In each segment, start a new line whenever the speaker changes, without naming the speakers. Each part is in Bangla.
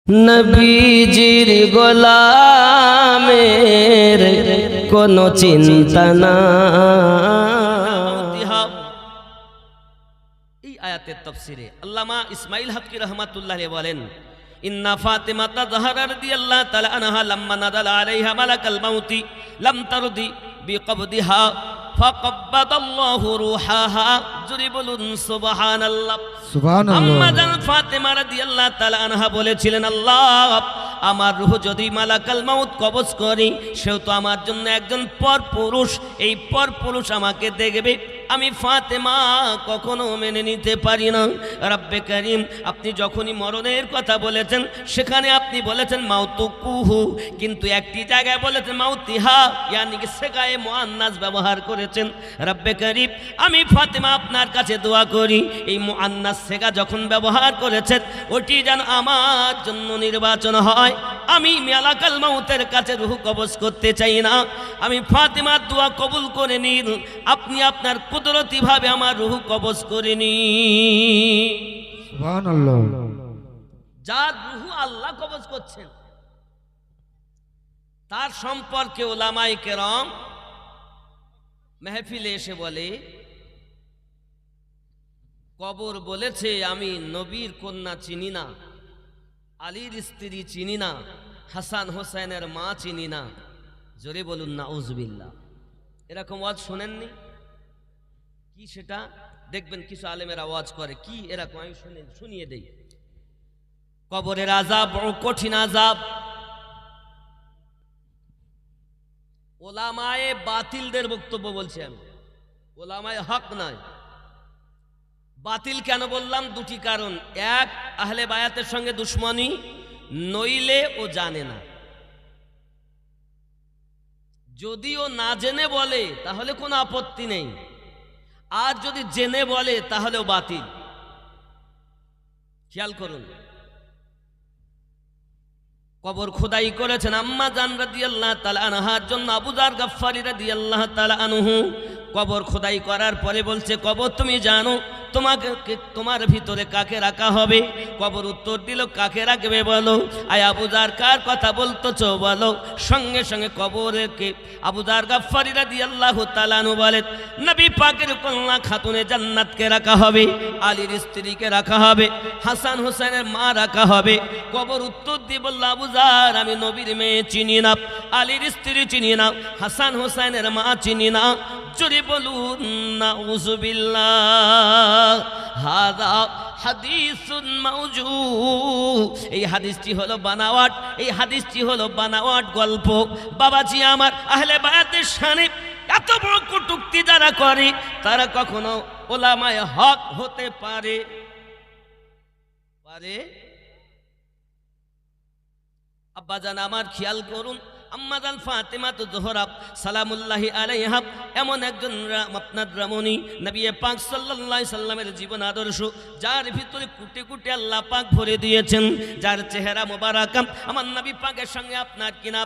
নবীজির গোলামের কোনো চিন্তা না। এই আয়াতের তাফসীরে আল্লামা ইসমাইল হকি রহমাতুল্লাহ আলাইহি বলেন, ইন্না ফাতিমাতা যাহরা রাদিয়াল্লাহু তাআলা আনহা লাম্মা নাযালা আলাইহা মালাকাল মাউতি লাম তারদি বিকবদিহা ফাকাব্বাদাল্লাহু রূহাহা। জোরে বলুন সুবহানাল্লাহ। সুবহানাল্লাহ। আম্মা জান ফাতিমা রাদিয়াল্লাহু তাআলা আনহা বলেছিলেন, আল্লাহ আমার রূহ যদি মালাকাল মাউত কবজ করি, সেও তো আমার জন্য একজন পরপুরুষ, এই পরপুরুষ আমাকে দেখবে, আমি ফাতেমা কখনো মেনে নিতে পারি না। রব্বে করিম, আপনি যখনই মরণের কথা বলেছেন সেখানে আপনি বলেছেন মাউতুকুহু, কিন্তু একটি জায়গায় বলেছেন মাউতিহা, ইয়ানি কি সেগায়ে মুআন্নাস ব্যবহার করেছেন। রব্বে করিম, আমি ফাতেমা আপনার কাছে দোয়া করি, এই মুআন্নাস সেগা যখন ব্যবহার করেছেন ওটি যেন আমার জন্য নির্বাচন হয়। আমি মালাকাল মাউতের কাছে রূহ কবজ করতে চাই না, আমি ফাতেমার দোয়া কবুল করে নিন, আপনি আপনার কুদরতি ভাবে আমার রূহ কবজ করে নিন।
সুবহানাল্লাহ।
যার রূহ আল্লাহ কবজ করছেন তার সম্পর্কে উলামায়ে কেরাম মেহফিলে এসে বলে, কবর বলেছে আমি নবীর কন্যা চিনি না, আলীর স্ত্রী চিনি না, হাসান হোসেনের মা চিনি না। জোরে বলুন নাউজুবিল্লাহ। এরকম ওয়াজ শোনেননি কি? সেটা দেখবেন কিছু আলেমের আওয়াজ করে কি এরকম, আমি শুনিয়ে দেই। কবরের আযাব বড় কঠিন আযাব। ওলামায়ে বাতিলদের বক্তব্য বলছি আমি, ওলামায়ে হক নয়। বাতিল কেন বললাম? দুটি কারণ। এক, আহলে বায়াতের সঙ্গে দুশ্মনী, নইলে ও জানে না। যদিও না জেনে বলে তাহলে কোনো আপত্তি নেই, আর যদি জেনে বলে তাহলেও বাতিল। খেয়াল করুন, কবর খোদাই করেছেন আম্মা জান রাদিয়াল্লাহু তাআলা আনহার জন্য আবু যার গাফফারী রাদিয়াল্লাহু তাআলা আনহু। কবর খোদাই করার পরে বলছে, কবর তুমি জানো তোমার ভিতরে কাকে রাখা হবে? কবর উত্তর দিল, কাকে রাখবে বলো? আয় আবু যার কার কথা বলতেছো বলো? সঙ্গে সঙ্গে কবরকে আবু যার গাফফারী রাদিয়াল্লাহু তাআলা আনহু বলেন, নবী পাকের কন্যা খাতুনে জান্নাতকে রাখা হবে, আলীর স্ত্রীকে রাখা হবে, হাসান হোসেনের মা রাখা হবে। কবর উত্তর দিয়ে বলল, আবু যার আমি নবীর মেয়ে চিনি না, আলীর স্ত্রী চিনি না, হাসান হোসেনের মা চিনি না। জোরে বলুন নাউজুবিল্লাহ। হাযা হাদিসুন মাওজুদ। এই হাদিসটি হলো বানাওয়াট, এই হাদিসটি হলো বানাওয়াট গল্প। বাবাজি আমার, আহলে বায়াতের শানে এত বড় কটূক্তি যারা করে তারা কখনো ওলামায়ে হক হতে পারে? আব্বাজান আমার খেয়াল করুন, আম্মা জান ফাতেমা যোহরা সালামুল্লাহি আলাইহা এমন একজন আপনার রমণী, নবী পাক সাল্লাল্লাহু আলাইহি সাল্লামের জীবন আদর্শ, যার ভিতরে কুটে কুটে আল্লাহ পাক ভরে দিয়েছেন, যার চেহারা মোবারকা আমার নবী পাকের সঙ্গে আপনার কিনা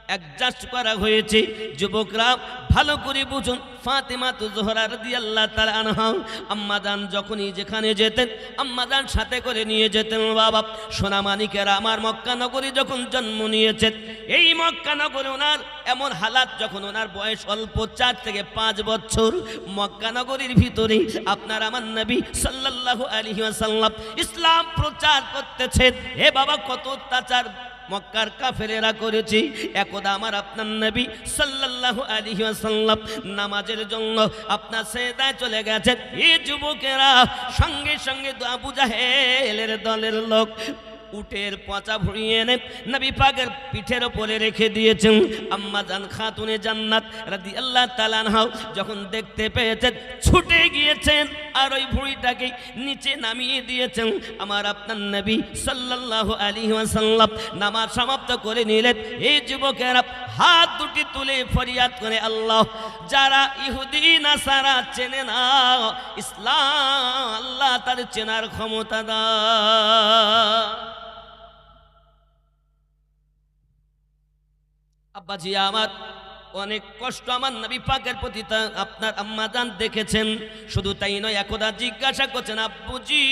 অ্যাডজাস্ট করা হয়েছে। যুবকরা ভালো করে বুঝুন, ফাতেমা যোহরা রাদিয়াল্লাহু তাআলা আনহা আম্মা জান যখনই যেখানে যেতেন আম্মা জান সাথে করে নিয়ে যেতেন। বাবা সোনামানিকেরা আমার মক্কা নগরী যখন জন্ম নিয়েছেন, এই মক্কা নগরে ওনার এমন হালাত, যখন ওনার বয়স অল্প 4 থেকে 5 বছর, মক্কা নগরীর ভিতরে আপনার আমার নবী সাল্লাল্লাহু আলাইহি ওয়াসাল্লাম ইসলাম প্রচার করতেছেন। হে বাবা, কত অত্যাচার মক্কার কাফেরেরা করেছে। একদা আমার আপনার নবী সাল্লাল্লাহু আলাইহি ওয়াসাল্লাম নামাজের জন্য আপনার সেজদায় চলে গেছেন। এই যুবকেরা সঙ্গে সঙ্গে আবু জাহেলের দলের লোক উটের পচা ভুঁড়িয়ে এনে নবী পাকের পিঠের ওপরে রেখে দিয়েছেন। আম্মা জান খাতুনে জান্নাত রাদিয়াল্লাহু তাআলা আনহা যখন দেখতে পেয়েছেন, ছুটে গিয়েছেন আর ওই ভুঁড়িটাকে নিচে নামিয়ে দিয়েছেন। আমার আপনার নবী সাল্লাল্লাহু আলাইহি ওয়াসাল্লাম নামাজ সমাপ্ত করে নিলেন। এই যুবকেরা হাত দুটি তুলে ফরিয়াদ করে, আল্লাহ, যারা ইহুদি নাসারা চেনে না ইসলাম, আল্লাহ তার চেনার ক্ষমতা দাও। আব্বাজি আমার, অনেক কষ্ট আমার নবী পাকের প্রতি আপনার আম্মা জান দেখেছেন। শুধু তাই নয়, একদা জিজ্ঞাসা করছেন, আব্বুজি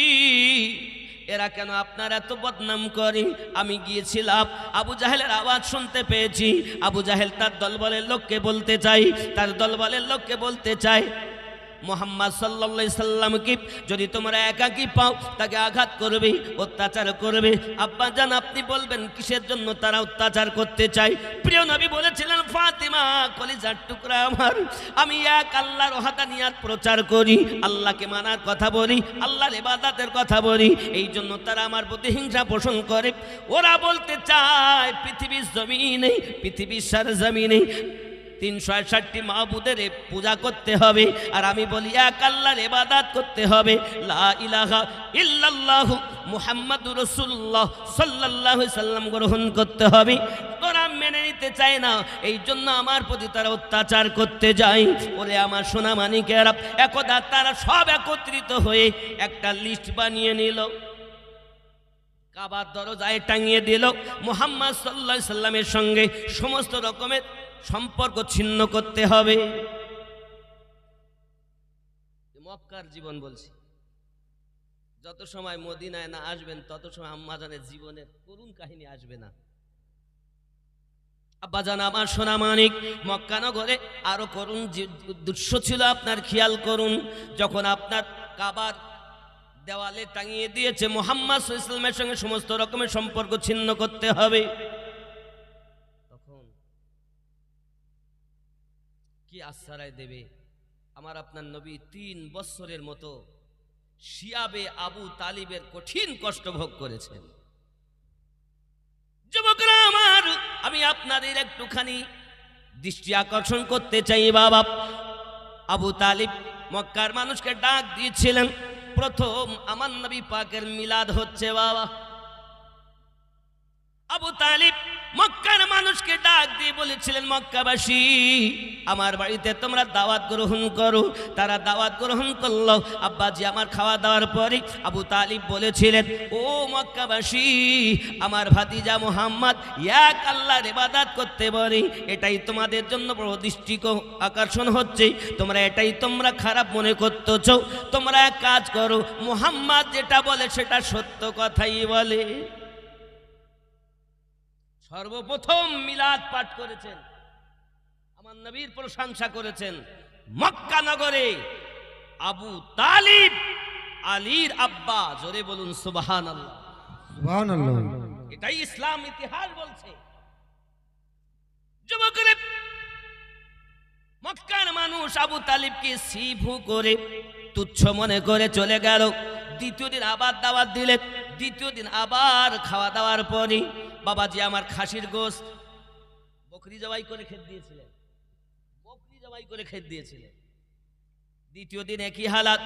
এরা কেন আপনার এত বদনাম করে? আমি গিয়েছিলাম, আবু জাহেলের আওয়াজ শুনতে পেয়েছি। আবু জাহেল তার দলবলের লোককে বলতে চাই, তার দলবলের লোককে বলতে চাই, মুহাম্মদ সাল্লাল্লাহু আলাইহি সাল্লামকে যদি তোমরা একাকী পাও তাকে আঘাত করবে, অত্যাচার করবে। আব্বা জান, আপনি বলবেন কিসের জন্য তারা অত্যাচার করতে চায়? প্রিয় নবী বলেছিলেন, ফাতিমা কলিজার টুকরা আমার, আমি এক আল্লাহর ওয়াহদানিয়াত প্রচার করি, আল্লাহকে মানার কথা বলি, আল্লাহর ইবাদতের কথা বলি, এই জন্য তারা আমার প্রতি হিংসা পোষণ করে। ওরা বলতে চায় পৃথিবীর জমিনে, পৃথিবীর সারজমিনে 361টি মাবুদের পূজা করতে হবে, আর আমি বলি এক আল্লাহর ইবাদত করতে হবে, লা ইলাহা ইল্লাল্লাহু মুহাম্মাদুর রাসূলুল্লাহ সাল্লাল্লাহু আলাইহি সাল্লাম গ্রহণ করতে হবে। ওরা মেনে নিতে চায় না, এই জন্য আমার প্রতি তারা অত্যাচার করতে যায়। বলে আমার সোনা মানিকেরা, একদা তারা সব একত্রিত হয়ে একটা লিস্ট বানিয়ে নিল, কাবার দরজায় টাঙিয়ে দিল, মুহাম্মদ সাল্লাল্লাহু আলাইহি সাল্লামের সঙ্গে সমস্ত রকমের সম্পর্ক ছিন্ন করতে হবে। মক্কার জীবন বলছি, যত সময় মদিনায় না আসবেন তত সময় আম্মাজানের জীবনের করুণ কাহিনী আসবে না। আব্বাজান আমার সোনা মানিক, মক্কা নগরে আরো করুণ দৃশ্য ছিল, আপনার খেয়াল করুন। যখন আপনার কাবার দেওয়ালে টাঙিয়ে দিয়েছে মুহাম্মদ সাল্লাল্লাহু আলাইহি ওয়াসাল্লামের সঙ্গে সমস্ত রকমের সম্পর্ক ছিন্ন করতে হবে, তখন কি আশ্রয় দেবে? আমার আপনার নবী 3 বছরের মতো শিয়াবে আবু তালিবের কঠিন কষ্ট ভোগ করেছেন। যুবকরা আমার, আমি আপনাদের একটুখানি দৃষ্টি আকর্ষণ করতে চাই। বাবা আবু তালিব মক্কার মানুষকে ডাক দিয়েছিলেন, প্রথম আমার নবী পাকের মিলাদ হচ্ছে। বাবা আবু তালিব মক্কার মানুষকে ডাক দিয়ে বলেছিলেন, মক্কাবাসী আমার বাড়িতে তোমরা দাওয়াত গ্রহণ করো। তারা দাওয়াত গ্রহণ করলো। আব্বাজি আমার খাওয়া দাওয়ার পরে আবু তালিব বলেছিলেন, ও মক্কাবাসী, আমার ভাতিজা মুহাম্মদ এক আল্লাহর ইবাদত করতে পারে, এটাই তোমাদের জন্য বড় দৃষ্টি আকর্ষণ হচ্ছে, তোমরা খারাপ মনে করতেছ। তোমরা এক কাজ করো, মুহাম্মদ যেটা বলে সেটা সত্য কথাই বলে। সর্বপ্রথম মিলাদ পাঠ করেছেন, আমার নবীর প্রশংসা করেছেন মক্কা নগরে আবু তালিব, আলীর আব্বা। জোরে বলুন সুবহানাল্লাহ, সুবহানাল্লাহ। এটাই ইসলাম ইতিহাস বলছে। যুবকরা, মক্কার মানুষ আবু তালিবকে সিভু করে তুচ্ছ মনে করে চলে গেল। দ্বিতীয় দিন আবার দাওয়াত দিলেন। দ্বিতীয় দিন আবার খাওয়া দাওয়ার পরে বাবাজি আমার খাসির গোশত বকরি জবাই করে খেতে দিয়েছিলেন, দ্বিতীয় দিন একই হালাত।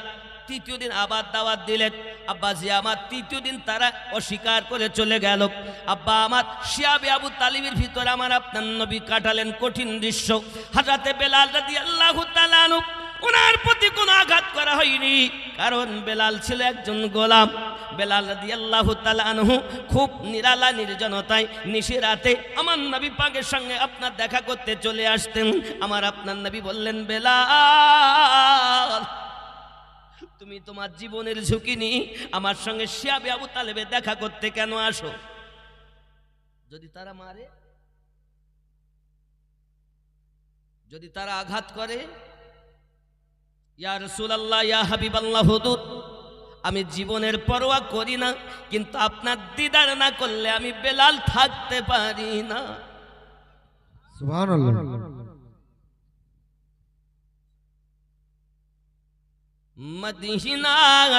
তৃতীয় দিন আবার দাওয়াত দিলেন। আব্বাজি আমার তৃতীয় দিন তারা অস্বীকার করে চলে গেল। আব্বা আমার শিয়াবে আবু তালিবের ভিতরে আমার আপনার নবী কাটালেন কঠিন দৃশ্য। হযরতে বেলাল রাদিয়াল্লাহু তাআলা আনহু, ওনার প্রতি কোনো আঘাত করা হয়নি, কারণ বেলাল ছিল একজন গোলাম। বেলাল রাদিয়াল্লাহু তাআলা আনহু খুব নিরালা নির্জনতায় নিশিরাতে আমার নবী পাকের সঙ্গে আপনার দেখা করতে চলে আসতেন। আমার আপনার নবী বললেন, বেলাল, তুমি তোমার জীবনের ঝুঁকি নিয়ে আমার সঙ্গে শিয়াবে আবু তালেবে দেখা করতে কেন আসো? যদি তারা মারে, যদি তারা আঘাত করে, ইয়া রাসূলুল্লাহ, ইয়া হাবিবাল্লাহ, হুজুর, আমি জীবনের পরোয়া করি না, কিন্তু আপনার দিদার না করলে আমি বেলাল থাকতে পারি না।
সুবহানাল্লাহ।
মদিনার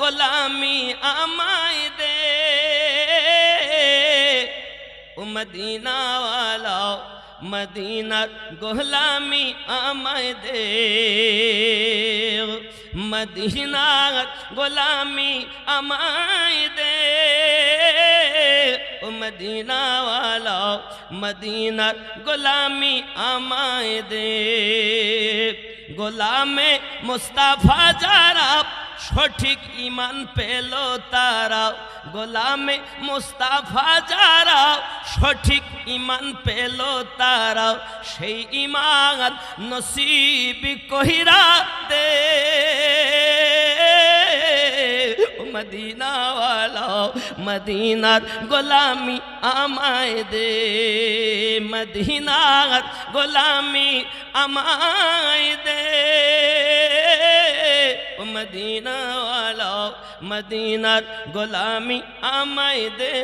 গোলামি আমায় দে, ও মদিনা ওয়ালা, মদিনার গোলামি আমায় দে, মদিনার গোলামি আমায় দে, ও মদিনা ওয়ালা, মদিনার গোলামি আমায় দে। গোলামে মুস্তাফা যারা সঠিক ঈমান পেল তারা, গোলামে মুস্তাফা যারা সঠিক ঈমান পেল তারা, সেই ঈমান নসিব কইরা দে, মদিনাওয়ালা মদিনার গোলামি আমায় দে মদিনার গোলামি আমায় দে মদিনাওয়ালা মদিনার গোলামি আমায় দে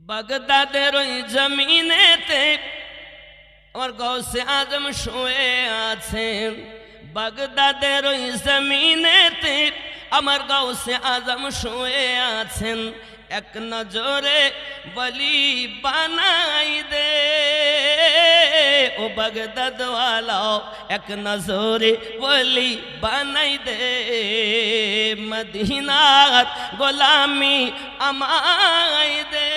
বাগদাদের ওই জমিনেতে আমার গৌসে আজম শুয়ে আছেন বাগদাদের ওই জমিনেতে আমার গৌসে আজম শুয়ে আছেন এক নজরে বলি বানাই দে ও বাগদাদ ওয়ালা এক নজরে বলি বানাই দে মদিনার গোলামি আমায় দে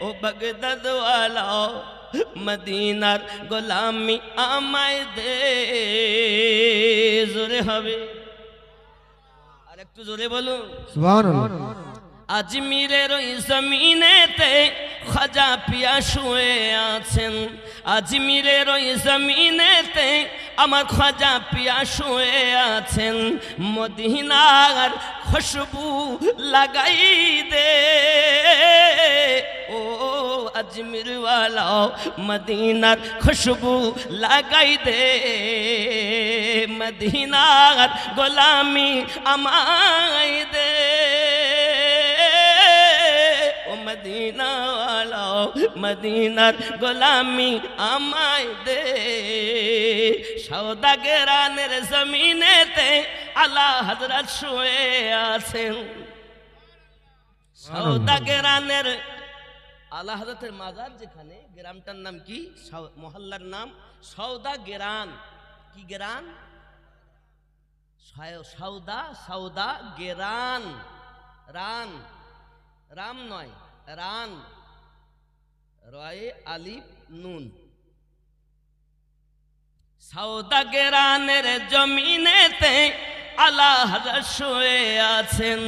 ও বাগদাদ ওয়ালা মদিনার গোলামি আমায় দে জোরে হবে আর একটু জোরে বলুন
সুবহানাল্লাহ।
আজমিরের ওই জমিনেতে খাজা পিয়া শুয়ে আছেন আজমিরের ওই জমিনেতে আমার খাজা পিয়া শুয়ে আছেন মদিনার খুশবু লাগাই দে ও আজমির ওয়ালা মদিনার খুশবু লাগাই দে মদিনার গোলামি আমায় দে ও মদিনা ওয়ালা মদিনার গোলামি আমায় দে সওদাগরানের জমিনেতে আলা হযরত শুয়ে আছেন সওদাগরানের আলা হযরতের মাজার যেখানে গ্রামটার নাম কি মহল্লার নাম সওদাগরান কি গেরান সওদা গেরান রান রাম নয় রান রয়ে আলিফ নুন সওদাগরানের জমিনেতে আলা হযরত শুয়ে আছেন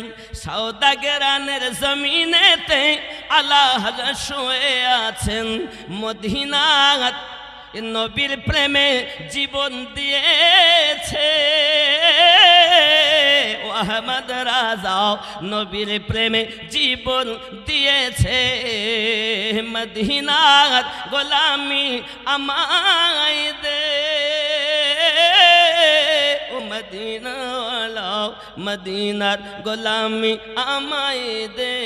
সওদাগরানের জমিনেতে আলা হযরত শুয়ে আছেন মদিনার নবীর প্রেমে জীবন দিয়েছে ও আহমদ রাজা নবীর প্রেমে জীবন দিয়েছে মদিনার গোলামি আমায় দে ও মদিনা ওয়ালা মদিনার গোলামি আমায় দে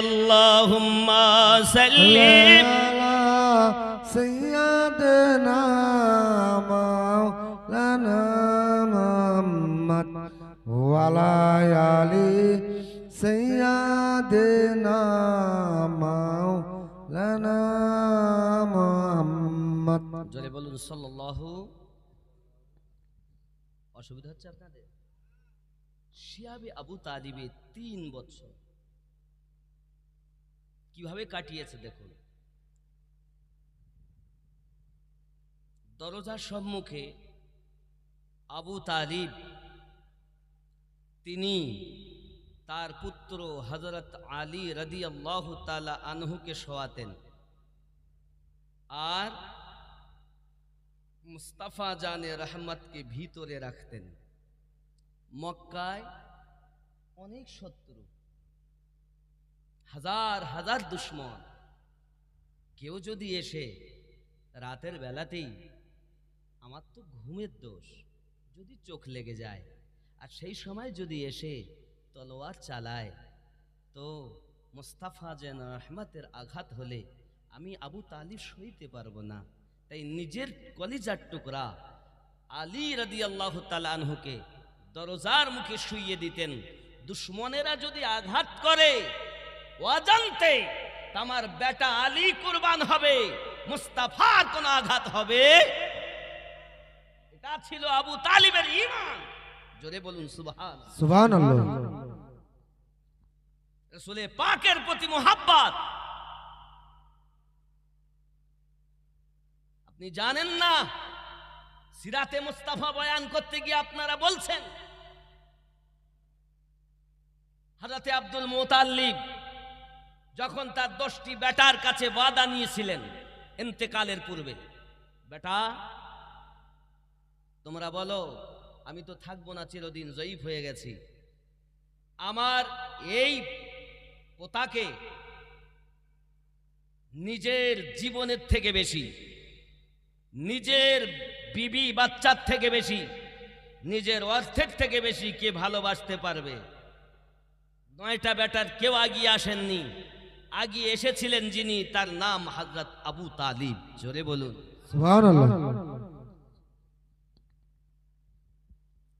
আল্লাহুম্মা সাল্লি
سيدنا مولانا محمد وعلى آل سيدنا مولانا محمد
জোরে বলুন সাল্লাল্লাহু অসুবিধা হচ্ছে আপনাদের শিয়াবে আবু তালিবে 3 বছর কিভাবে কাটিয়েছে দেখুন দরজার সম্মুখে আবু তালিব তিনি তার পুত্র হযরত আলী রাদিয়াল্লাহু তাআলা আনহুকে শোয়াতেন আর মুস্তাফা জানে রহমতকে ভিতরে রাখতেন মক্কায় অনেক শত্রু হাজার হাজার দুশমন কেউ যদি এসে রাতের বেলাতেই আমার তো ঘুমের দোষ যদি চোখ লেগে যায় আর সেই সময় যদি এসে তলোয়ার চালায় তো মুস্তাফা যেন রহমতের আঘাত হলে আমি আবু তালিব সইতে পারবো না তাই নিজের কলিজার টুকরা আলী রাদিয়াল্লাহু তাআলা আনহুকে দরজার মুখে শুইয়ে দিতেন দুশমনেরা যদি আঘাত করে অজান্তে আমার বেটা আলী কুরবান হবে মুস্তাফার কোন আঘাত হবে এটা ছিল আবু তালিবের ঈমান জোরে বলুন
সুবহানাল্লাহ
রাসূলে পাকের প্রতি মুহাব্বত আপনি জানেন না সিরাতে মুস্তাফা বয়ান করতে গিয়ে আপনারা বলছেন হযরতে আব্দুল মুতাল্লিব যখন তার 10টি বেটার কাছে ওয়াদা নিয়েছিলেন ইন্তেকালের পূর্বে বেটা তোমরা বলো আমি তো থাকবো না, চিরদিন জয়ীফ হয়ে গেছি। আমার এই পোতাকে নিজের জীবনের থেকে বেশি, নিজের বিবি বাচ্চার থেকে বেশি, নিজের অর্থের থেকে বেশি কে ভালোবাসতে পারবে? 9টা বেটার কেউ আগিয়ে আসেননি, আগিয়ে এসেছিলেন যিনি, তার নাম হযরত আবু তালিব। জোরে বলুন
সুবহানাল্লাহ।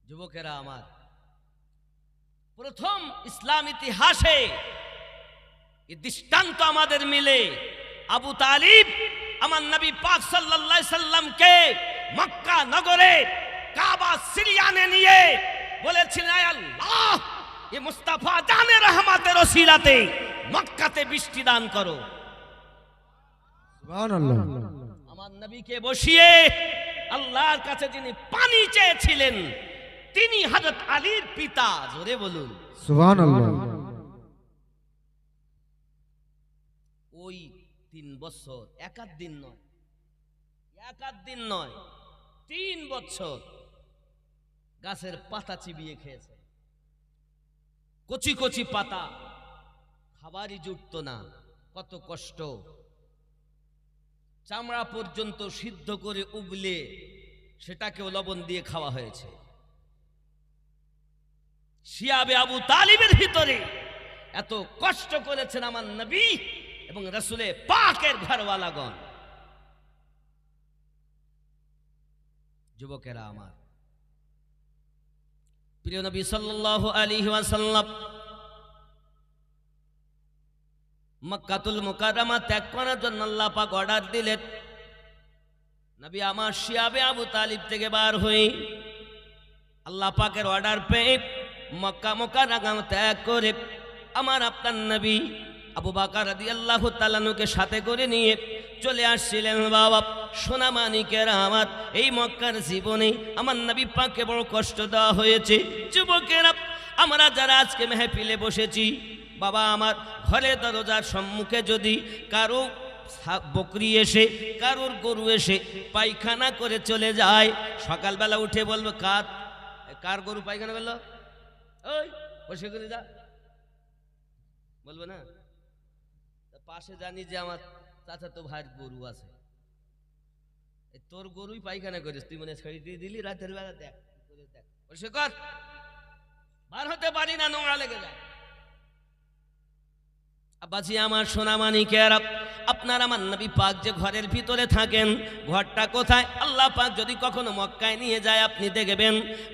যুবকেরা আমার, প্রথম ইসলাম ইতিহাসে এই দৃষ্টান্ত আমাদের মিলে। আবু তালিব আমার নবী পাক সাল্লাল্লাহু আলাইহি সাল্লামকে মক্কা নগরে কাবা সিরিয়ানে নিয়ে বলেছিলেন, আয় আল্লাহ, এ মুস্তাফা জানে রহমতের ওসিলাতে মক্কাতে বৃষ্টি দান করো।
সুবহানাল্লাহ।
আমার নবীকে বসিয়ে আল্লাহর কাছে যিনি পানি চেয়েছিলেন তিনি হযরত আলীর পিতা। জোরে বলুন
সুবহানাল্লাহ।
ওই 3 বছর, এক আধ দিন নয়, 3 বছর গাছের পাতা চিবিয়ে খেয়েছে। কচি কচি পাতা, খাবারই জুটতো না, কত কষ্ট। চামড়া পর্যন্ত সিদ্ধ করে উবলে সেটাকেও লবণ দিয়ে খাওয়া হয়েছে। শিয়াবে আবু তালিবের ভিতরে এত কষ্ট করেছেন আমার নবী এবং রাসূলে পাকের ঘরওয়ালাগণ। যুবকেরা আমার, প্রিয় নবী সাল্লাল্লাহু আলাইহি ওয়াসাল্লাম মক্কাতুল মুকাররমা ত্যাগ করার জন্য আল্লাহ পাক অর্ডার দিলেন। নবী আমার শিয়াবে আবু তালিব থেকে বার হয়ে আল্লাহ পাকের অর্ডার পেয়ে মক্কা মুকাররমা ত্যাগ করে আমার আপনার নবী আবু বকর রাদিয়াল্লাহু তাআলা আনহুকে সাথে করে নিয়ে চলে আসছিলেন। বাবা সোনা মানিকেরা আমার, এই মক্কার জীবনে আমার নবী পাককে বড় কষ্ট দেওয়া হয়েছে। যুবকেরা আমরা যারা আজকে মেহফিলে বসেছি, বাবা আমার ঘরে দরজার সম্মুখে যদি কারো বকরি এসে, কারোর গরু এসে পায়খানা করে চলে যায়, সকালবেলা উঠে বলবো কার গরু পায়খানা বললো, ওই বসে করে যা, বলবো না? পাশে জানি যে আমার চাচা তো ভাইয়ের গরু আছে, তোর গরুই পায়খানা করিস, তুই মনে ছেড়ে দিয়ে দিলি, রাতের বেলা দেখ বসে কর, বার হতে পারি না, নোংরা লেগে যায়। আব্বাজি আমার সোনা মানিকেরা, আপনার আমার নবী পাক যে ঘরের ভিতরে থাকেন, ঘরটা কোথায়? আল্লাহ পাক যদি কখনো মক্কায় নিয়ে যায়, আপনি দেখবেন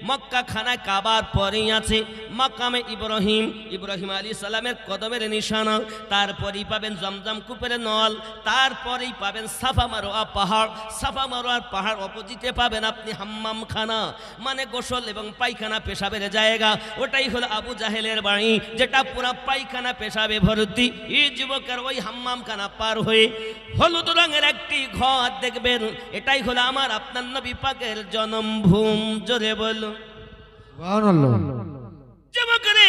মক্কা খানায় কাবার পরেই আছে মাকামে ইব্রাহিম, ইব্রাহিম আলাইহিস সালামের কদমের নিশানা। তারপরেই পাবেন জমজম কূপের নল, তারপরেই পাবেন সাফা মারোয়া পাহাড়, সাফা মারোয়ার পাহাড় অপোজিটে পাবেন আপনি হাম্মাম খানা, মানে গোসল এবং পায়খানা পেশাবের জায়গা। ওটাই হলো আবু জাহেলের বাড়ি, যেটা পুরা পায়খানা পেশাবে ভর্তি। এই যুবকের ওই হাম্মাম খানা পার হয়ে হলুদ রঙের একটি ঘর দেখবেন, এটাই হলো আমার আপনার নবী পাকের জন্মভূম। জোরে বলো
সুবহানাল্লাহ।
যুবকরে,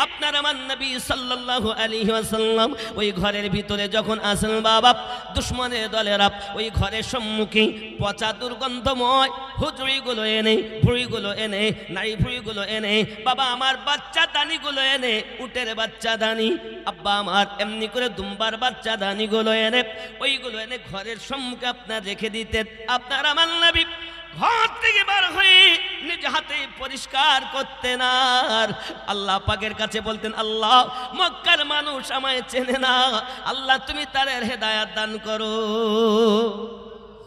আপনার আমার নবী সাল্লাল্লাহু আলাইহি ওয়াসাল্লাম ওই ঘরের ভিতরে যখন আসেন, বাবা দুশমনের দলেরা ওই ঘরের সম্মুখে পচা দুর্গন্ধময় হুজুরিগুলো এনে, ভুঁড়িগুলো এনে, নারী ভুঁড়িগুলো এনে, বাবা আমার বাচ্চা দানিগুলো এনে, উটের বাচ্চা দানি, আব্বা আমার এমনি করে দুম্বার বাচ্চা দানিগুলো এনে, ওইগুলো এনে ঘরের সম্মুখে আপনার রেখে দিতেন। আপনার আমার নবী ঘর থেকে বার হয়ে নিজ হাতে পরিষ্কার করতেন আর আল্লাহ পাকের কাছে বলতেন, আল্লাহ মক্কার মানুষ আমায় চেনে না, আল্লাহ তুমি তাদের হেদায়েত দান করো।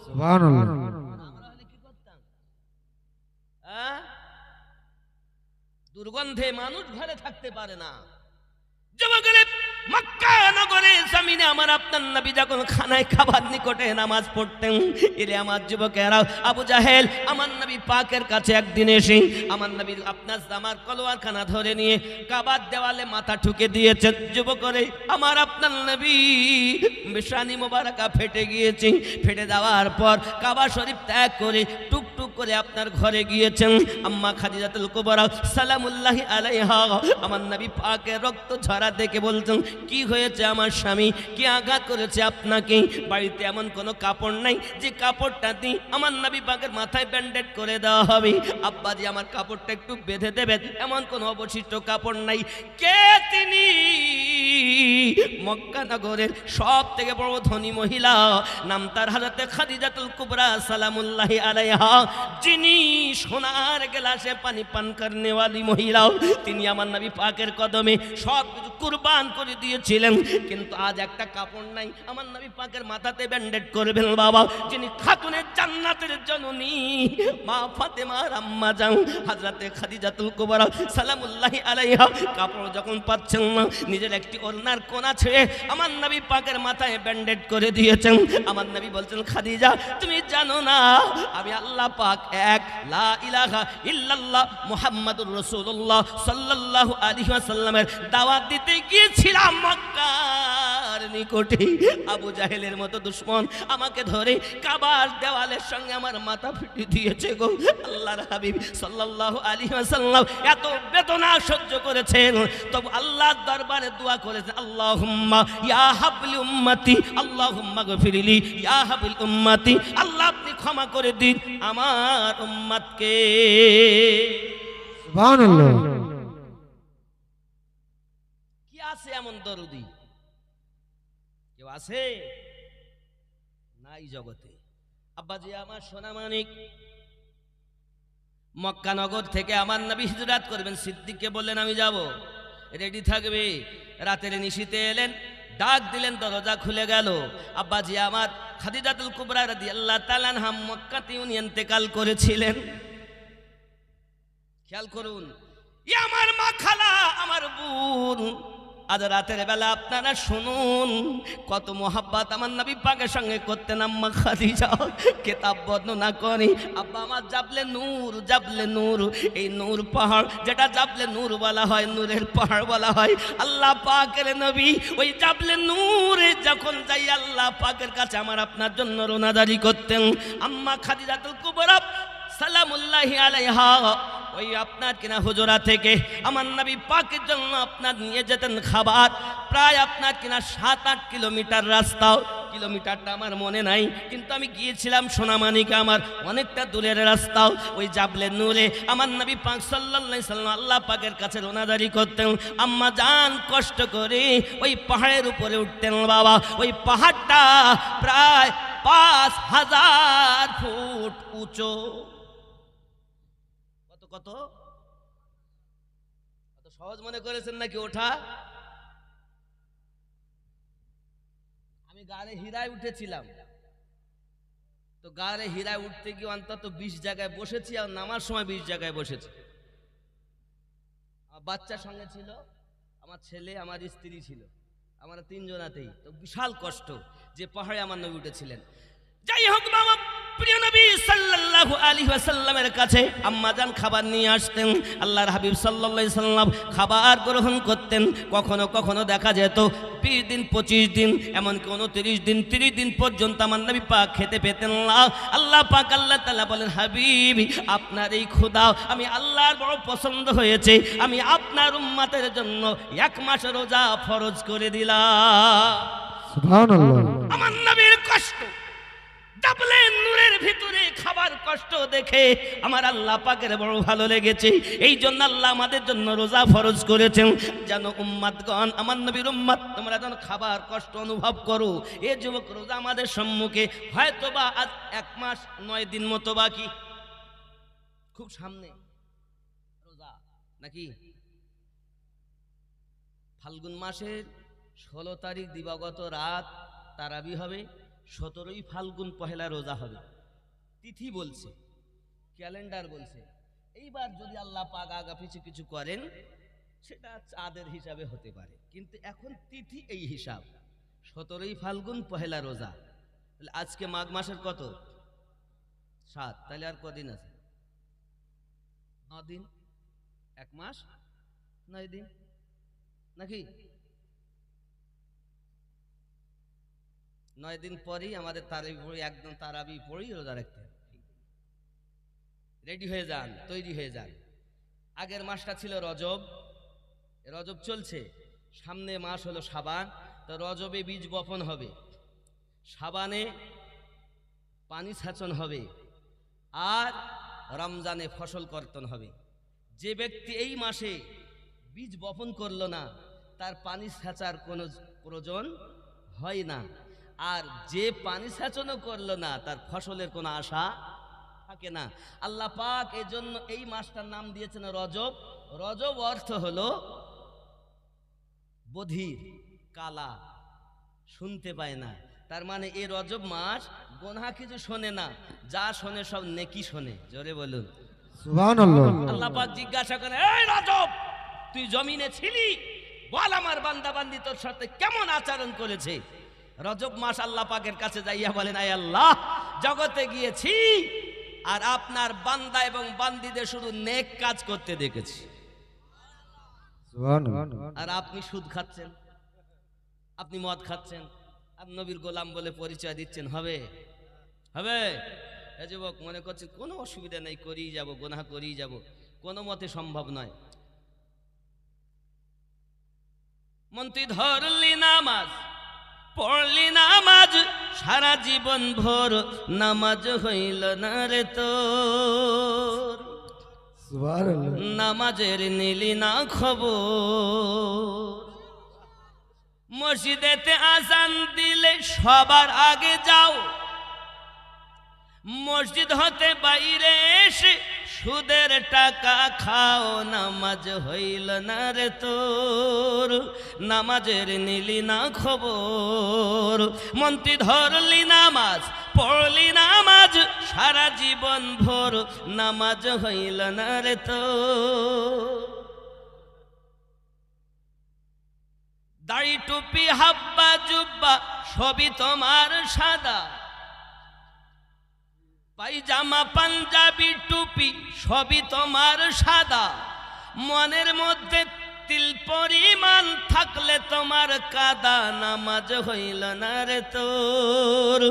সুবহানাল্লাহ।
আমরা হলে কি করতাম? দুর্গন্ধে মানুষ ঘরে থাকতে পারে না। যুবকেরা, মক্কা নগরে জমিনে আমার আপনার নবী যখন খানায় খাবার নিকটে নামাজ পড়তেন, এরে আমার যুবকেরা, আবু জাহেল আমার নবী পাকের কাছে একদিন এসে আমার নবীর আপনার জামার কলোয়ার খানা ধরে নিয়ে কাবার দেওয়ালে মাথা ঠুকে দিয়েছেন। যুবকরে, আমার আপনার নবী বিশানি মোবারকা ফেটে গিয়েছে। ফেটে যাওয়ার পর কাবা শরীফ ত্যাগ করে টুকটুক করে আপনার ঘরে গিয়েছেন। আম্মা খাদিজাতুল কুবরা সালামুল্লাহি আলাইহা আমার নবী পাকের রক্ত ঝরা দেখে বলছেন, কি হয়েছে আমার স্বামী, কি আঘাত করেছে আপনাকে? বাড়িতে এমন কোনো কাপড় নাই যে কাপড়টা দিয়ে আমার নবী পাকের মাথায় ব্যান্ডেড করে দেওয়া হবে? আব্বাজি আমার কাপড়টা একটু বেঁধে দেবেন, এমন কোনো অবশিষ্ট কাপড় নাই। কে তিনি? মক্কা নগরের সব থেকে বড় ধনী মহিলা, নাম তার হযরতে খাদিজাতুল কুবরা সালামুল্লাহি আলাইহা, যিনি সোনার গ্লাসে পানি পান করনে वाली মহিলা। তিনি আমার নবী পাকের কদমে সব কিছু কুরবান করে দিয়েছিলেন, কিন্তু আজ একটা কাপড় নাই আমার নবী পাকের মাথাতে ব্যান্ডেড করবেন বাবা, যিনি খাতুনের জান্নাতের জননী মা ফাতেমার আম্মা জান হযরতে খাদিজাতুল কুবরা সালামুল্লাহি আলাইহা কাপড় যখন পাচ্ছেন না, নিজের একটি ওড়নার কোনা ছেড়ে আমার নবী পাকের মাথায় ব্যান্ডেড করে দিয়েছেন। আমার নবী বলছেন, খাদিজা তুমি জানো না আমি আল্লাহ পাক এক, লা ইলাহা ইল্লাল্লাহ মুহাম্মাদুর রাসূলুল্লাহ সাল্লাল্লাহু আলাইহি ওয়াসাল্লামের দাওয়াত দিতে গিয়েছিলাম মক্কার নিকটে। আবু জাহেলের মতো দুশমন আমাকে ধরে কাবার দেওয়ালের সঙ্গে আমার মাথা ফিটে দিয়েছে গো। আল্লাহর হাবিব সাল্লাল্লাহু আলাইহি ওয়াসাল্লাম এত বেদনা সহ্য করেছেন, তবু আল্লাহর দরবারে দোয়া করেছেন, আল্লাহুম্মা ইয়া হাবলি উম্মতি আল্লাহুম্মা গফিরলি ইয়া হাবলি উম্মতি, আল্লাহ আপনি ক্ষমা করে দিন আমার উম্মতকে।
সুবহানাল্লাহ।
কি আছে এমন দরদি? কেউ আছে? নাই জগতে। আব্বাজি আমার সোনামানিক, মক্কা নগর থেকে আমার নবী হিজরত করবেন, সিদ্দিককে বললেন আমি যাব, রেডি থাকবে। রাতের নিশিতে এলেন, ডাক দিলেন, দরজা খুলে গেল। আব্বাজি আমার খাদিজাতুল কুবরা রাদিয়াল্লাহু তাআলা আনহা মক্কাতে উনি ইন্তেকাল করেছিলেন। খেয়াল করুন, ই আমার মা খালা, আমার বোন, আজ রাতের বেলা আপনারা শুনুন কত মোহাব্বত আমার নবী পাকের সঙ্গে করতেন আম্মা খাদিজা। কিতাব বর্ণনা করে আব্বা আমার জাবলে নূর, জাবলে নূর, এই নূর পাহাড় যেটা জাবলে নূর বলা হয়, নূরের পাহাড় বলা হয়। আল্লাহ পাকের নবী ওই জাবলে নূরে যখন যাই আল্লাহ পাকের কাছে আমার আপনার জন্য রোনাদারি করতেন। আম্মা খাদিজাতুল কুবরা সালামুল্লাহি আলাইহা ওই আপনার কিনা হুজরা থেকে আমার নবী পাকের জন্য আপনার নিয়ে যেতেন খাবার, প্রায় আপনার কিনা 7-8 কিলোমিটার রাস্তা। কিলোমিটারটা আমার মনে নাই, কিন্তু আমি গিয়েছিলাম সোনামানিকে, আমার অনেকটা দূরের রাস্তা। ওই জাবলে নূরে আমার নবী পাক সাল্লাল্লাহু আলাইহি সাল্লাম আল্লাহ পাকের কাছে রোনাদারি করতেন। আম্মা জান কষ্ট করে ওই পাহাড়ের উপরে উঠতেন বাবা। ওই পাহাড়টা প্রায় 5000 ফুট উঁচু। কত কত সহজ মনে করেছেন নাকি ওঠা? আমি গাড়ে হীরায় উঠেছিলাম, তো গাড়ে হীরায় উঠতে গিয়ে অন্তত 20 জায়গায় বসেছি, আর নামার সময় 20 জায়গায় বসেছি। আমার বাচ্চা সঙ্গে ছিল, আমার ছেলে, আমার স্ত্রী ছিল, আমরা 3 জনাতেই। তো বিশাল কষ্ট যে পাহাড়ে আমার নবী উঠেছিলেন। যাই হোক বাবা, প্রিয় নবী সাল্লাল্লাহু আলাইহি ওয়াসাল্লামের কাছে আম্মা জান খাবার নিয়ে আসতেন। আল্লাহর হাবিব সাল্লাল্লাহু আলাইহি সাল্লাম খাবার গ্রহণ করতেন। কখনো কখনো দেখা যেত 20 দিন 25 দিন, এমনকি 29 দিন 30 দিন পর্যন্ত আমার নবী পাক খেতে পেতেন না। আল্লাহ পাক আল্লাহ তাআলা বলেন, হাবিব আপনার এই ক্ষুধা আমি আল্লাহর বড় পছন্দ হয়েছে, আমি আপনার উম্মতের জন্য 1 মাস রোজা ফরজ করে দিলাম।
সুবহানাল্লাহ।
আমার নবীর কষ্ট, জাবলে নূরের ভিতরে খাবার কষ্ট দেখে আমার আল্লাহ পাকের বড় ভালো লেগেছে। এই জন্য আল্লাহ আমাদের জন্য রোজা ফরজ করেছেন, যেন উম্মতগণ, আমার নবীর উম্মত, তোমরা যেন খাবার কষ্ট অনুভব করো। এ যুবক, রোজা আমাদের সম্মুখে হয়তোবা আজ 1 মাস 9 দিন মতো বাকি, খুব সামনে রোজা নাকি? ফাল্গুন মাসের 16 তারিখ দিবাগত রাত তারাবি হবে, 17ই ফাল্গুন পহেলা রোজা হবে। তিথি বলছে, ক্যালেন্ডার বলছে। এইবার যদি আল্লাহ পাক আগা পিছু কিছু করেন সেটা চাঁদের হিসাবে হতে পারে, কিন্তু এখন তিথি এই হিসাব, 17ই ফাল্গুন পহেলা রোজা। তাহলে আজকে মাঘ মাসের কত? 7, তাহলে আর কদিন আছে? 9 দিন, 1 মাস 9 দিন নাকি? 9 দিন পরেই আমাদের তারাবি পড়ি, একদম তারাবি পড়ি রোজা রাখতে হবে। রেডি হয়ে যান, তৈরি হয়ে যান। আগের মাসটা ছিল রজব, রজব চলছে, সামনে মাস হলো শাবান। তো রজবে বীজ বপন হবে, শাবানে পানি সেচন হবে, আর রমজানে ফসল কর্তন হবে। যে ব্যক্তি এই মাসে বীজ বপন করলো না, তার পানি সেচার কোনো প্রয়োজন হয় না। আর যে পানি সেচনও করলো না, তার ফসলের কোনো আশা থাকে না। আল্লাহ পাক এই জন্য এই মাসটার নাম দিয়েছেন রজব। রজব অর্থ হলো বধির, কালা, শুনতে পায় না। তার মানে এই রজব মাস গোনা কিছু শোনে না, যা শোনে সব নেকি শোনে। জোরে বলুন
সুবহানাল্লাহ।
আল্লাহ পাক জিজ্ঞাসা করে, এই রজব, তুই জমিনে ছিলি, বল আমার বান্দা বান্দি তোর সাথে কেমন আচরণ করেছে। রজব মাস আল্লাহ পাকের কাছে যাইয়া বলেন, আয় আল্লাহ, জগতে গিয়েছি আর আপনার বান্দা এবং বান্দিদের শুধু নেক কাজ করতে দেখেছি,
সুবহানাল্লাহ।
আর আপনি সুদ খাচ্ছেন, আপনি মদ খাচ্ছেন, আপনি নবীর গোলাম বলে পরিচয় দিচ্ছেন। হবে হবে? এ যুবক মনে করছেন কোনো অসুবিধা নেই, করেই যাব, গোনাহ করেই যাব, কোনো মতে সম্ভব নয়। মন তুই ধরলি নামাজ, পড়লি নামাজ, সারা জীবন ভোর নামাজ হইল না রে তোর।
সুবহানাল্লাহ।
নামাজের নিলি না খবর। মসজিদেতে আজান দিলে সবার আগে যাও, মসজিদ হতে বাইরে এসে সুদের টাকা খাও। নামাজ হইল না রে তোর, নামাজের নিলি না খবর। মন্ত্রী ধরলি নামাজ, পড়লি নামাজ, সারা জীবন ভোর নামাজ হইল না রে তোর। দাড়ি টুপি হাব্বা জুব্বা সবই তোমার সাদা, পায়জামা পাঞ্জাবি টুপি সবই তোমার সাদা। মনের মধ্যে তিল পরিমাণ থাকলে তোমার কাদা। নামাজ হইল না রে তোর,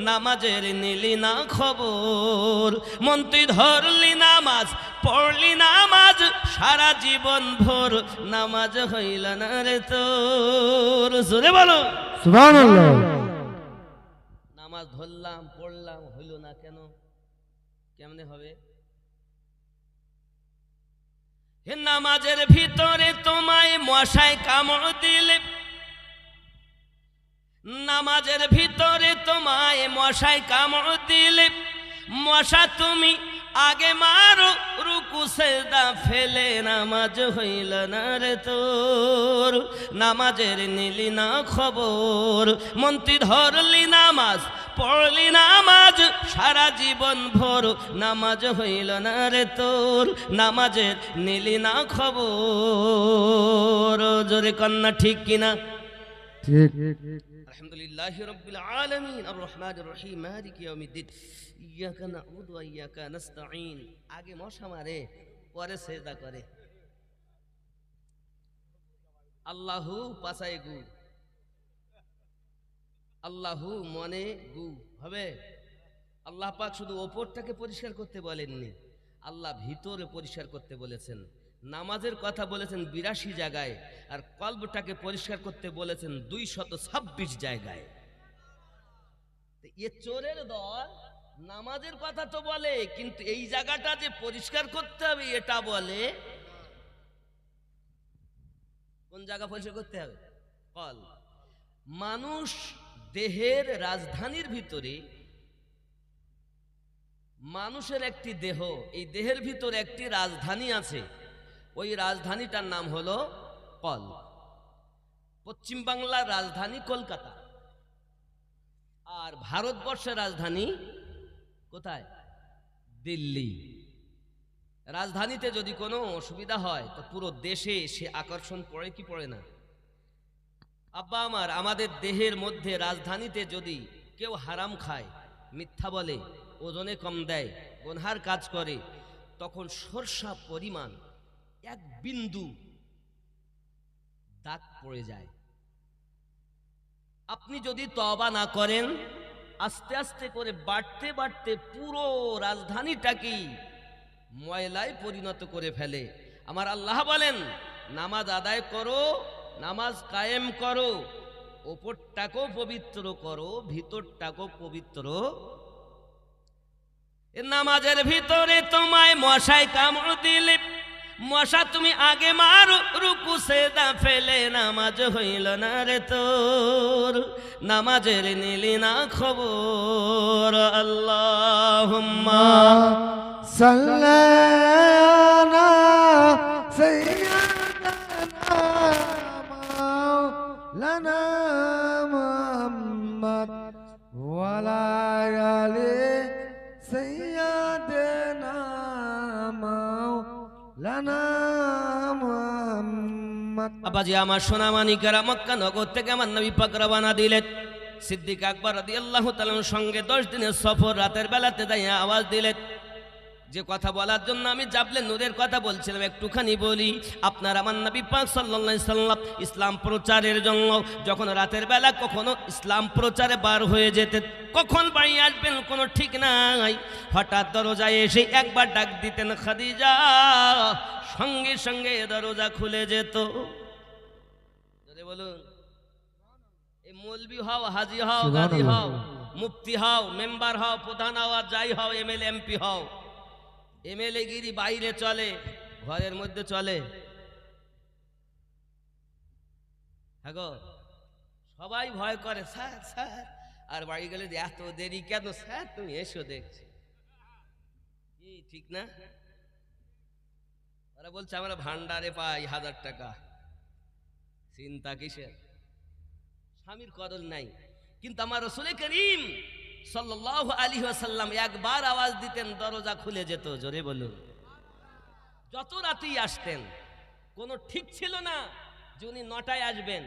নামাজের নিলি না খবর। মন তুই ধরলি নামাজ, পড়লি নামাজ, সারা জীবন ভোর নামাজ হইল না রে তোর। জোরে বলো
সুবহানাল্লাহ।
নামাজ ধরলাম, পড়লাম, হইল না কেন? কেমনে হবে? হে নামাজের ভিতরে তোমায় মশায় কামড় দিলে, নামাজের ভিতরে তোমায় মশায় কামড় দিলে, মশা তুমি আগে মারো, রুকু সেজদা ফেলে নামাজ হইল না রে তোর, নামাজের নিলি না খবর। মন্ত্রী ধরলি নামাজ, পড়লি নামাজ, সারা জীবন ভোর নামাজ হইল না রে তোর, নামাজের নিলি না খবর। জোরে কন্যা ঠিক কিনা?
ঠিক।
আলহামদুলিল্লাহি রাব্বিল আলামিন আর রহমানির রহিম মালিকি ইয়াউমিদ্দিন ইয়াকা না'বুদু ওয়া ইয়াকা নাস্তাঈন। আগে মশা মারে, পরে সেজদা করে। আল্লাহু পাছায় গু, আল্লাহু মনে গু। হবে? আল্লাহ পাক শুধু ওপরটাকে পরিষ্কার করতে বলেননি, আল্লাহ ভিতরে পরিষ্কার করতে বলেছেন। নামাজের কথা বলেছেন ৮২ জায়গায়, আর কলবটাকে পরিষ্কার করতে বলেছেন ২২৬ জায়গায়। এ চোরের দল নামাজের কথা তো বলে, কিন্তু এই জায়গাটা যে পরিষ্কার করতে হবে এটা বলে। কোন জায়গা পরিষ্কার করতে হবে? কল। মানুষ দেহের রাজধানীর ভিতরে, মানুষের একটি দেহ, এই দেহের ভিতরে একটি রাজধানী আছে, ওই রাজধানীটার নাম হলো কল। পশ্চিম বাংলার রাজধানী কলকাতা, আর ভারতবর্ষের রাজধানী কোথায়? দিল্লি। রাজধানীতে যদি কোনো অসুবিধা হয় তো পুরো দেশে সে আকর্ষণ পড়ে কি পড়ে না? আব্বা আমার, আমাদের দেহের মধ্যে রাজধানীতে যদি কেউ হারাম খায়, মিথ্যা বলে, ওজনে কম দেয়, গুনহার কাজ করে, তখন সরষা পরিমাণ এক বিন্দু দাগ পড়ে যায়। আপনি যদি তওবা না করেন, আস্তে আস্তে করে বাড়তে বাড়তে পুরো রাজধানীটাকেই ময়লায় পরিণত করে ফেলে। আমার আল্লাহ বলেন নামাজ আদায় করো, নামাজ কায়েম করো, ওপরটাকেও পবিত্র করো, ভিতরটাকেও পবিত্র। এ নামাজের ভিতরে তোমায় মশায় কামড় দিলে, মশা তুমি আগে মারো, রুকু সেদা ফেলে নামাজ হইল না রে তোর, নামাজের নিলি না খবর। আল্লাহুম্মা
সাল্লানা সাইয়্যিদানা মাওলানা মুহাম্মদ ওয়া আলা আলি সাইয়্যিদানা মাওলানা মুহাম্মদ।
আব্বাজি আমার সোনামানিকেরা মক্কা নগর থেকে আমার নবী পাক রওনা দিলেন। সিদ্দিক আকবর রাদিয়াল্লাহু তাআলার সঙ্গে 10 দিনের সফর, রাতের বেলাতে দাঁড়িয়ে আওয়াজ দিলেন। যে কথা বলার জন্য আমি জাবলে নূরের কথা বলছিলাম, একটুখানি বলি। আপনার আমার নবী পাক সাল্লাল্লাহু আলাইহি সাল্লাম ইসলাম প্রচারের জন্য যখন রাতের বেলা কখনো ইসলাম প্রচারে বার হয়ে যেতেন, কখন বাড়ি আসবেন কোনো ঠিক নাই। হঠাৎ দরজায় এসে একবার ডাক দিতেন খাদিজা, সঙ্গে সঙ্গে দরজা খুলে যেত। বলুন, এই মৌলবি হও, হাজি হও, গাজী হও, মুফতি হও, মেম্বার হও, প্রধান হও, আর যাই হও, এমএলএ এমপি হও, এমএলএ গিরি বাইরে চলে, ঘরের মধ্যে চলে। হ্যাঁ গো, সবাই ভয় করে স্যার স্যার, আর বাড়ি গেলে এত দেরি কেন স্যার, তুমি এসো দেখছি। কি ঠিক না? ওরা বলছে আমরা ভান্ডারে পাই 1000 টাকা। চিন্তা কিসের? স্বামীর কদর নাই। কিন্তু আমার রাসূল করিম সাল্লাল্লাহু আলাইহি ওয়াসাল্লাম একবার আওয়াজ দিতেন, দরজা খুলে যেত। জোরে বলুন। যত রাতেই আসতেন, কোনো ঠিক ছিল না যে উনি 9টায় আসবেন,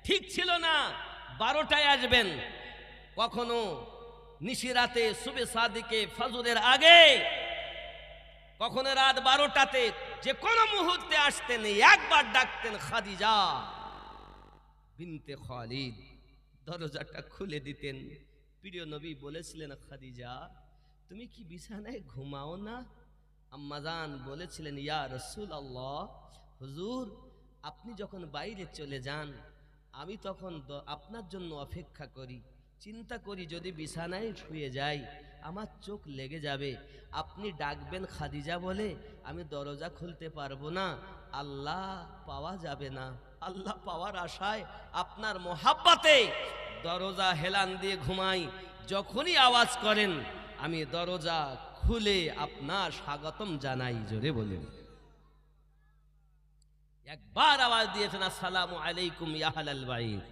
ঠিক ছিল না 12টায় আসবেন, কখনো নিশিরাতে সুবে সাদিকে ফজরের আগে, কখনো রাত 12টাতে, যে কোনো মুহূর্তে আসতেন, একবার ডাকতেন খাদিজা বিনতে খালিদ, দরজাটা খুলে দিতেন। প্রিয় নবী বলেছিলেন, খাদিজা তুমি কি বিছানায় ঘুমাও না? আম্মাজান বলেছিলেন, ইয়া রাসূলুল্লাহ, হুজুর আপনি যখন বাইরে চলে যান, আমি তখন আপনার জন্য অপেক্ষা করি, চিন্তা করি যদি বিছানায় শুয়ে যাই আমার চোখ লেগে যাবে, আপনি ডাকবেন খাদিজা বলে, আমি দরজা খুলতে পারবো না, আল্লাহ পাওয়া যাবে না। আল্লাহ পাওয়ার আশায় আপনার মোহাব্বতে দরজা হেলান দিয়ে ঘুমাই, যখনই আওয়াজ করেন আমি দরজা খুলে আপনার স্বাগতম জানাই। জোরে বলেন। একবার আওয়াজ দিয়েছেন আসসালামু আলাইকুম ইয়া আহলাল বাইত,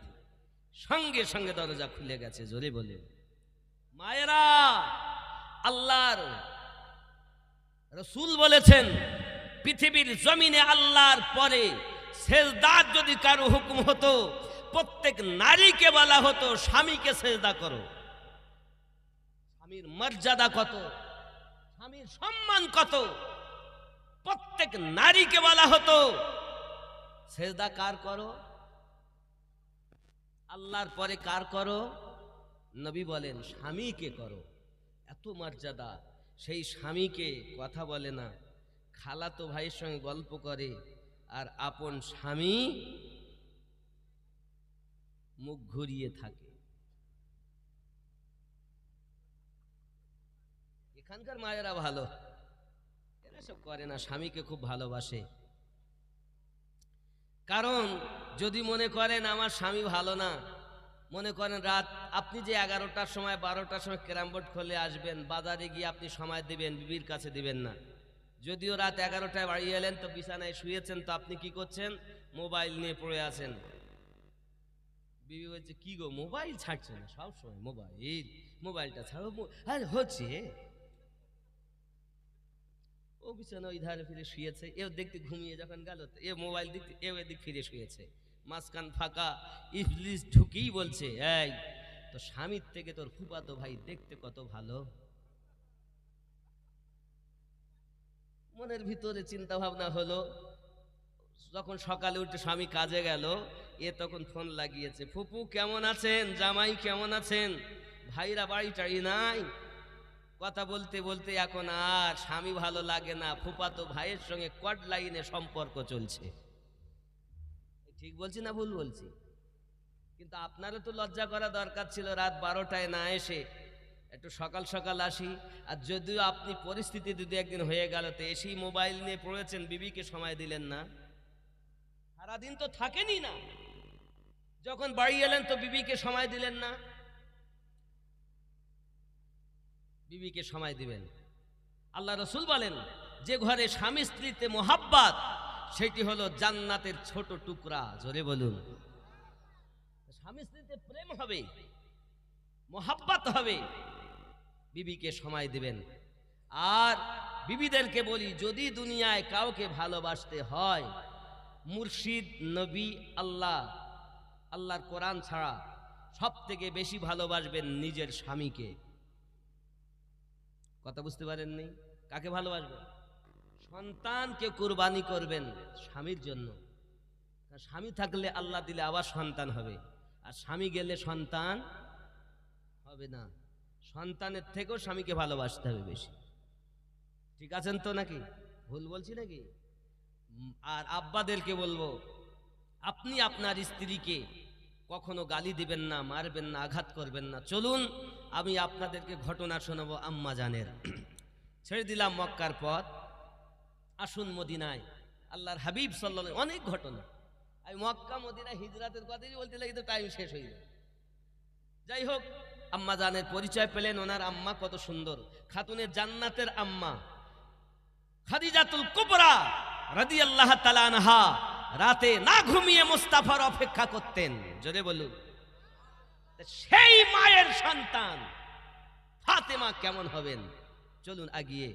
সঙ্গে সঙ্গে দরজা খুলে গেছে। জোরে বলেন। মায়েরা, আল্লাহর রাসূল বলেছেন, পৃথিবীর জমিনে আল্লাহর পরে সেজদার যদি কারো হুকুম হতো, প্রত্যেক নারীকে বলা হতো স্বামীকে সেজদা করো। স্বামীর মর্যাদা কত, স্বামীর সম্মান কত, প্রত্যেক নারীকে বলা হতো সেজদা কার করো? আল্লাহর পরে কার করো? নবী বলেন স্বামীকে করো। এত মর্যাদা। সেই স্বামীকে কথা বলে না, খালাতো ভাইয়ের সঙ্গে গল্প করে, আর আপন স্বামী মুখ ঘুরিয়ে থাকে। এখানকার মায়েরা ভালো, এরা সব করে না, স্বামীকে খুব ভালোবাসে। কারণ যদি মনে করেন আমার স্বামী ভালো না, মনে করেন রাত আপনি যে 11টার সময় 12টার সময় ক্যারাম বোর্ড খেলে আসবেন, বাজারে গিয়ে আপনি সময় দিবেন, বিবির কাছে দিবেন না। যদিও রাত 11টায় বাড়ি এলেন, তো বিছানায় শুয়েছেন, তো আপনি কি করছেন? মোবাইল নিয়ে পড়ে আছেন। বিবি বলছে কি গো মোবাইল ছাড়ছে না, সবসময় মোবাইল, মোবাইলটা ছাড়ো। আরে হচ্ছে, ও বিছানা ওই ধারে ফিরে শুয়েছে, এও দেখতে ঘুমিয়ে যখন গেল, এ মোবাইল দেখতে, এও এদিক ফিরে শুয়েছে, মাঝখান ফাঁকা। ইবলিস ঢুকেই বলছে, এই তো স্বামীর থেকে তোর ফুফাতো ভাই দেখতে কত ভালো। মনের ভিতরে চিন্তা ভাবনা হলো। যখন সকালে উঠে স্বামী কাজে গেল, এ তখন ফোন লাগিয়েছে, ফুপু কেমন আছেন, জামাই কেমন আছেন, ভাইরা বাড়ি টাড়ি নাই। কথা বলতে বলতে এখন আর স্বামী ভালো লাগে না, ফুফাতো ভাইয়ের সঙ্গে কট লাইনে সম্পর্ক চলছে। ঠিক বলছি না ভুল বলছি? কিন্তু আপনারও তো লজ্জা করা দরকার ছিল, রাত 12টায় না এসে একটু সকাল সকাল আসি। আর যদিও আপনি পরিস্থিতি যদি একদিন হয়ে গেল তো এসেই মোবাইল নিয়ে পড়েছেন, বিবিকে সময় দিলেন না। সারাদিন তো থাকেনি না, যখন বাড়ি এলেন তো বিবিকে সময় দিলেন না। বিবিকে সময় দিবেন। আল্লাহ রসুল বলেন যে ঘরে স্বামী স্ত্রীতে মোহাব্বত সেটি হলো জান্নাতের ছোট টুকরা। জোরে বলুন। স্বামী স্ত্রীতে প্রেম হবে, মোহাব্বত হবে, বিবিকে সময় দিবেন। আর বিবিদেরকে বলি, যদি দুনিয়ায় কাউকে ভালোবাসতে হয়, মুর্শিদ, নবী, আল্লাহর কোরআন ছাড়া সব থেকে বেশি ভালোবাসবেন নিজের স্বামীকে। কথা বুঝতে পারেননি? কাকে ভালোবাসবেন? সন্তানকে কুরবানি করবেন স্বামীর জন্য। স্বামী থাকলে আল্লাহ দিলে আবার সন্তান হবে, আর স্বামী গেলে সন্তান হবে না। সন্তানের থেকেও স্বামীকে ভালোবাসতে হবে বেশি। ঠিক আছেন তো নাকি? ভুল বলছি নাকি? আর আব্বাদেরকে বলবো, আপনি আপনার স্ত্রীকে কখনো গালি দিবেন না, মারবেন না, আঘাত করবেন না। চলুন আমি আপনাদেরকে ঘটনা শোনাবো আম্মা জানের। ছেড়ে দিলাম মক্কার পথ, আসুন মদিনায়। আল্লাহর হাবিব সাল্লাল্লাহু, অনেক ঘটনা। আমি মক্কা মদিনা হিজরাতের কথাই বলতে লাগি তো টাইম শেষ হয়ে যায়। যাই হোক, আম্মা জানের পরিচয় পেলেন। ওনার আম্মা কত সুন্দর, খাতুনে জান্নাতের আম্মা খাদিজাতুল কুবরা রাদিয়াল্লাহু তাআলা আনহা রাতে না ঘুমিয়ে মুস্তাফার অপেক্ষা করতেন। জোরে বলুন। সেই মায়ের সন্তান ফাতেমা কেমন হবেন? চলুন আগিয়ে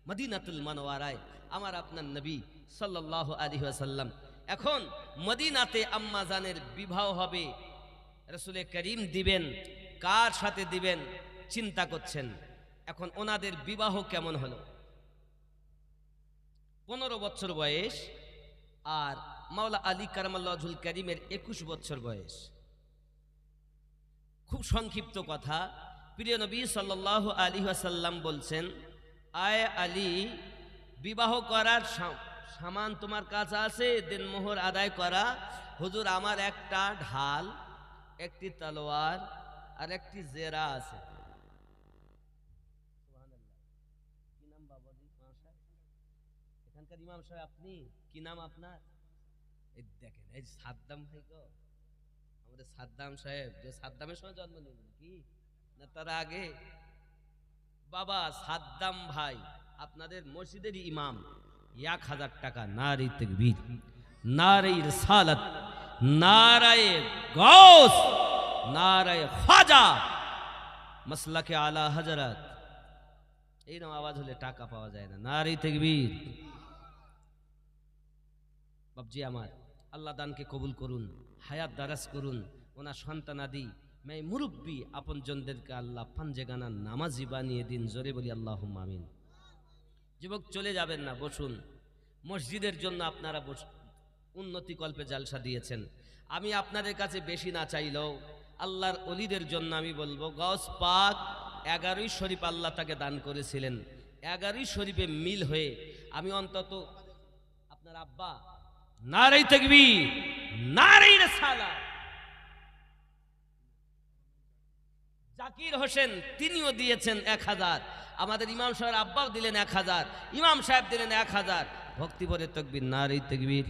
মদিনাতুল মুনাওয়ারায় আমার আপনার নবী সাল্লাল্লাহু আলাইহি ওয়াসাল্লাম। এখন মদিনাতে আম্মা জানের বিবাহ হবে, রাসূল করিম দিবেন। কার সাথে দিবেন চিন্তা করছেন। এখন ওনাদের বিবাহ কেমন হলো? 15 বছর বয়স, আর মাওলা আলী কারামাল্লাহু ওয়াজহুল কারীমের 21 বছর বয়স। খুব সংক্ষিপ্ত কথা, প্রিয় নবী সাল্লাল্লাহু আলাইহি ওয়াসাল্লাম বলছেন, আয় আলী, বিবাহ করার সামান তোমার কাছে আছে, দেনমোহর আদায় করা। হুজুর, আমার একটা ঢাল, একটি তলোয়ার আর একটি জেরা আছে। কি নাম বাবাজি? এখানকার ইমাম সাহেব আপনি? কি নাম আপনার? এই দেখেন, এই সাদ্দাম ভাই গো, আমাদের সাদ্দাম সাহেব, যে সাদ্দামের সময় জন্ম নিলেন কি না তার আগে? বাবা সাদ্দাম ভাই আপনাদের মসজিদের ইমাম। 1000 টাকা। নারে তাকবীর, নারে রিসালাত, নারায়ে গাউস, নারায়ে খাজা, মাসলাকে আলা হযরত। এই নাম আওয়াজ হলে টাকা পাওয়া যায় না। নারে তাকবীর। বাবজি আমার, আল্লাহ দানকে কবুল করুন, হায়াত দারাজ করুন। ওনার সন্তানাদি মেয়ে মুরব্বী আপনজনদেরকে আল্লাহ পাঞ্জেগানা নামাজি বানিয়ে দিন। জোরে বলি আল্লাহুম্মা আমিন। যুবক চলে যাবেন না, বসুন। মসজিদের জন্য আপনারা উন্নতি কল্পে জালসা দিয়েছেন। আমি আপনাদের কাছে বেশি না চাইলেও আল্লাহর ওলিদের জন্য আমি বলবো, গাউস পাক 11ই শরীফ আল্লাহ তাকে দান করেছিলেন। 11ই শরীফে মিল হয়ে আমি অন্তত আপনার আব্বা, নারে তাকবীর, নারে রিসালাত, জাকির হোসেন তিনিও দিয়েছেন 1000। আমাদের ইমাম সাহেবের আব্বাও দিলেন 1000, ইমাম সাহেব দিলেন 1000। ভক্তি ভরে তাকবীর, নারে তাকবীর,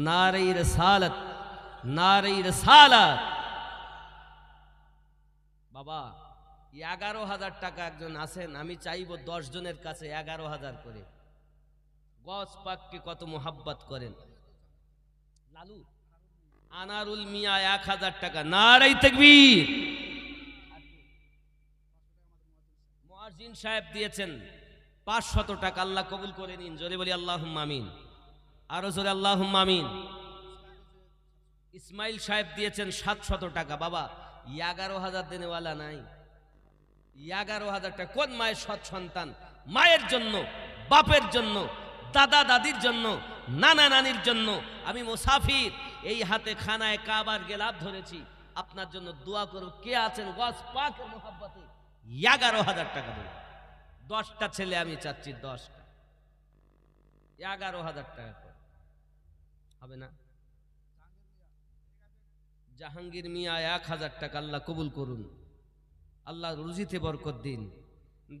নারে রিসালাত, নারে রিসালাত। বাবা 11,000 টাকা একজন আছেন, আমি চাইবো 10 জনের কাছে 11,000 করে। গস পাককে কত মোহাব্বত করেন। লালু আনারুল মিয়া 1000 টাকা। নারে তাকবীর। মুয়াজ্জিন সাহেব দিয়েছেন 500 টাকা। আল্লাহ কবুল করে নিন। জোরে বলি আল্লাহুম্মা আমিন। আরো জোরে আল্লাহুম্মা আমিন। ইসমাইল সাহেব দিয়েছেন 700 টাকা। বাবা 11,000 দেনেওয়ালা নাই। 11,000 টাকা কোন মায়ের সৎ সন্তান? মায়ের জন্য, বাপের জন্য, দাদা দাদির জন্য, নানা নানির জন্য। আমি মুসাফির, এই হাতে খানায় কাবার গেলাপ ধরেছি, আপনার জন্য দোয়া করব। কে আছেন গস পাকের মোহাব্বতে 11,000 টাকা দেবেন? 10টা ছেলে আমি চাচ্ছি, 10টা, 11,000 টাকা করে হবে না? জাহাঙ্গীর মিয়া 1,000 টাকা, আল্লাহ কবুল করুন, আল্লাহ রুজিতে বরকত দিন।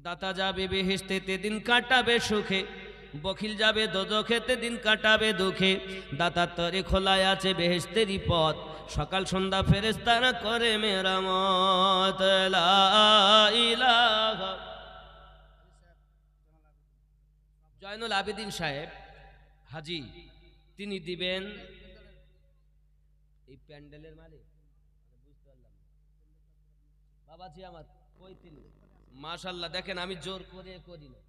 দাতা যাবে বেহেশতেতে, দিন কাটাবে সুখে, বখিল যাবে দোজখেতে, দিন কাটাবে দুঃখে। দাতার তরে খোলায় আছে বেহেশতেরই পথ, সকাল সন্ধ্যা ফেরেশতারা করে মেরামত। লা ইলাহা। জয়নুল আবেদিন সাহেব হাজি, তিনি দিবেন এই প্যান্ডেলের মালিক, বুঝতে পারলাম না। বাবাজি আমার কই তিনি? মাশাআল্লাহ, দেখেন আমি জোর করে করি না,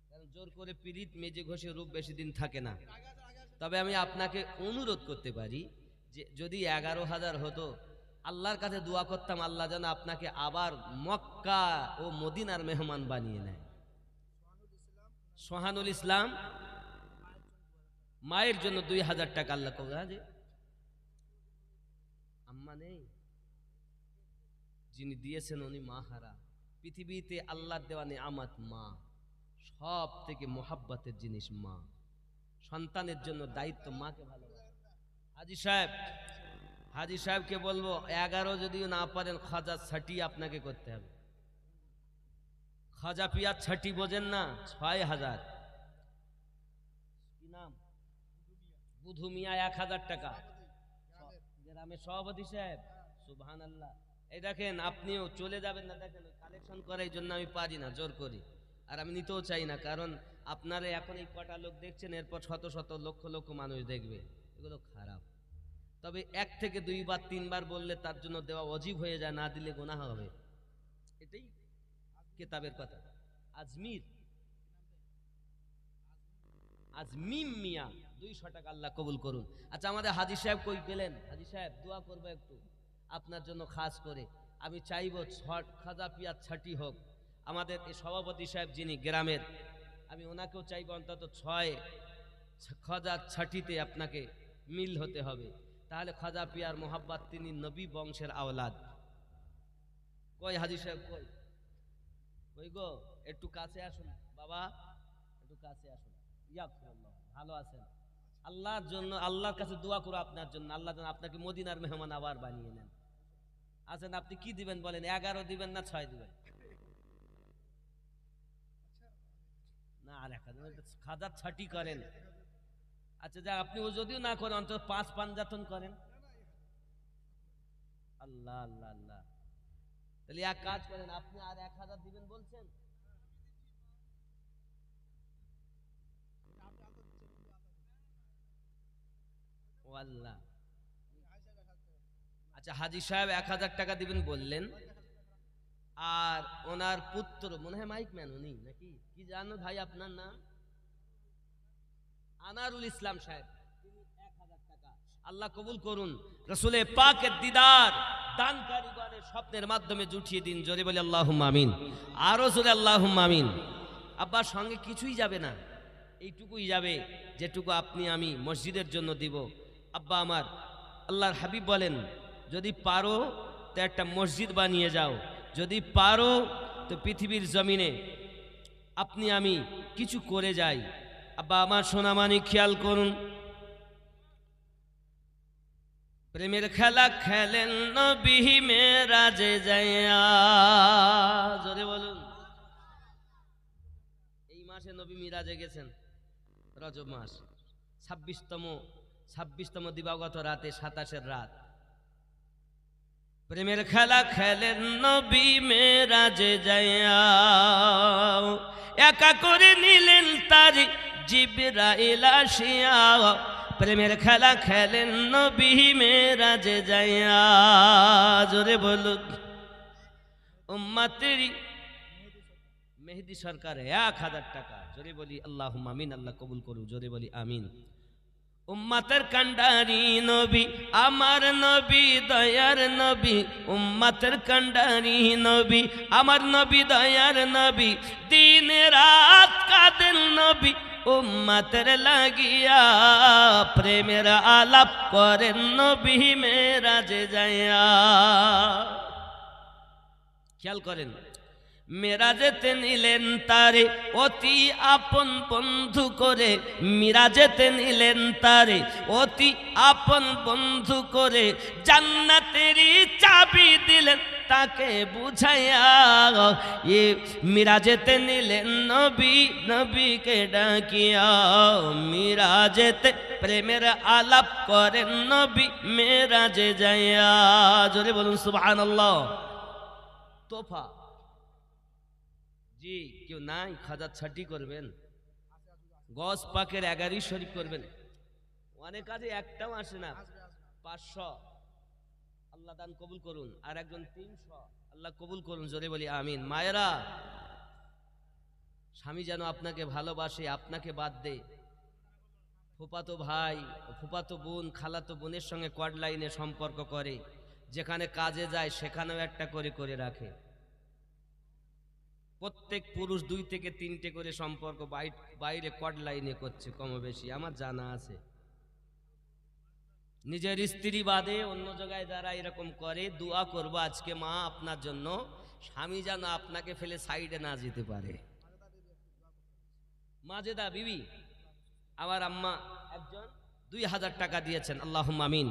কারণ জোর করে পীড়িত মেজে ঘষে রূপ বেশি দিন থাকে না। তবে আমি আপনাকে অনুরোধ করতে পারি যে যদি 11,000 হতো, আল্লাহর কাছে দোয়া করতাম আল্লাহ যেন আপনাকে আবার মক্কা ও মদিনার মেহমান বানিয়ে নেয়। সোহানুল ইসলাম মায়ের জন্য 2,000 টাকা আল্লাহ কবুল। হ্যাঁ, আম্মা নেই, যিনি দিয়েছেন উনি মা হারা। পৃথিবীতে আল্লাহর দেওয়া নিয়ামত মা, সব থেকে মোহাব্বতের জিনিস মা। সন্তানের জন্য দায়িত্ব মাকে ভালোবাসা। হাজি সাহেবকে বলবো 11 যদিও না পারেন, খাজা ছাটি আপনাকে করতে হবে। খাজা পিয়া ছাটি বোঝেন না? 6,000। কি নাম? বুধু মিয়া 1,000 টাকা, গ্রামের সভাপতি সাহেব। সুবহানাল্লাহ। এই দেখেন আপনিও চলে যাবেন না, দেখেন কালেকশন করার জন্য আমি পারি না, জোর করি, আর আমি নিতেও চাই না, কারণ আপনারা এখন এই কটা লোক দেখছেন, এরপর শত শত লক্ষ লক্ষ মানুষ দেখবে, এগুলো খারাপ। তবে 1 থেকে 2 বার 3 বার বললে তার জন্য দেওয়া অজীব হয়ে যায়, না দিলে গুনাহ হবে, এটাই কিতাবের কথা। আজমিম মিয়া 200 টাকা, আল্লাহ কবুল করুন। আচ্ছা, আমাদের হাজি সাহেব কই গেলেন? হাজি সাহেব দোয়া করবো একটু আপনার জন্য খাস করে। আমি চাইবো খাজা পিয়াজ ছাটি হোক। আমাদের এই সভাপতি সাহেব যিনি গ্রামের, আমি ওনাকেও চাইবো অন্তত 6 খাজা ছাটিতে আপনাকে মিল হতে হবে, তাহলে খাজা পিয়ার মোহাব্বত, তিনি নবী বংশের আওলাদ। কই হাজি সাহেব কই? কই গো, একটু কাছে আসুন বাবা, একটু কাছে আসুন। ভালো আছেন? আল্লাহর জন্য, আল্লাহর কাছে দোয়া করো আপনার জন্য, আল্লাহ যেন আপনাকে মদিনার মেহমান আবার বানিয়ে নেন। আছেন, আপনি কি দিবেন বলেন? 11 দিবেন না 6 দিবেন? না, আর 1,000 খাজার ছাটি করেন। আচ্ছা, যা আপনি ও যদিও না করেন, অন্তত 5 পাঞ্জাতন করেন। আল্লাহ আল্লাহ আল্লাহ। তাহলে এক কাজ করেন, আপনি আর 1,000 দিবেন বলছেন। ও আল্লাহ। আচ্ছা, হাজি সাহেব 1,000 টাকা দিবেন বললেন, আর ওনার পুত্র, মনে হয় মাইক ম্যান উনি নাকি, কি জানো ভাই আপনার নাম? আনারুল ইসলাম সাহেব, তিনি 1,000 টাকা, আল্লাহ কবুল করুন। রাসূলে পাকের দিদার দানকারীগণের স্বপ্নের মাধ্যমে জুটিয়ে দিন। জোরে বলি আল্লাহুম্মা আমিন, আরো জোরে আল্লাহুম্মা আমিন। আব্বার সঙ্গে কিছুই যাবে না, এইটুকুই যাবে যেটুকু আপনি আমি মসজিদের জন্য দিব। আব্বা আমার, আল্লাহর হাবিব বলেন, যদি পারো তো একটা মসজিদ বানিয়ে যাও, যদি পারো তো পৃথিবীর জমিনে আপনি আমি কিছু করে যাই। আব্বা আমার সোনামানি, খেয়াল করুন, প্রেমের খেলা খেলেন নবী মেরাজে যাইয়া। জোরে বলুন। এই মাসে নবী মিরাজে গেছেন, রজব মাস, 26তম দিবাগত রাতে, 27 রাত। প্রেমের খেলা খেলেন নবী মেরাজে যাইয়া, একা করে নিলেন তার জিবরাইল আসিয়া। প্রেমের খেলা খেলেন নবী মেরাজে যাইয়া। জোরে বলুন। উম্মতেরই মেহেদী সরকার 1,000 টাকা। জোরে বলি আল্লাহুম্মা আমিন, আল্লাহ কবুল করুন। জোরে বলি আমিন। উম্মতের কান্ডারি নবী, আমার নবী, দয়ার নবী। উম্মতের কান্ডারি নবী, আমার নবী, দয়ার নবী। দিন রাত কাঁদেন নবী উম্মতের লাগিয়া, প্রেমের আলাপ করেন নবী মেরাজে যাইয়া। খেয়াল করেন, মেরাজেতে নিলেন তারে অতি আপন বন্ধু করে, মিরাজেতে নিলেন তারে অতি আপন বন্ধু করে, জান্নাতেরই চাবি দিলেন তাকে বুঝাইয়া। এ মিরাজেতে নিলেন নবী, নবীকে ডাকিয়া, মিরাজেতে প্রেমের আলাপ করেন নবী মেরাজে যাইয়া। জোরে বলুন সুবহানাল্লাহ। তোফা জি, কেউ নাই খাজা ছাটি করবেন, গস পাকের 11 শরীফ করবেন, অনেক কাজে একটাও আসে না। 500 আল্লাহ দান কবুল করুন, আর একজন 300 আল্লাহ কবুল করুন, জোরে বলি আমিন। মায়েরা, স্বামী যেন আপনাকে ভালোবাসে, আপনাকে বাদ দে। ফুফাতো ভাই, ফুফাতো বোন, খালাতো বোনের সঙ্গে কড লাইনে সম্পর্ক করে, যেখানে কাজে যায় সেখানেও একটা করে করে রাখে। প্রত্যেক পুরুষ 2 থেকে 3টে করে সম্পর্ক বাইরে কড লাইনে করছে কম বেশি, আমার জানা আছে। নিজের স্ত্রী বাদে অন্য জায়গায় যারা এরকম করে, দোয়া করবো আজকে মা আপনার জন্য, স্বামী যেন আপনাকে ফেলে সাইডে না যেতে পারে। মাজেদা বিবি আমার আম্মা একজন 2000 টাকা দিয়েছেন, আল্লাহুম্মা আমিন।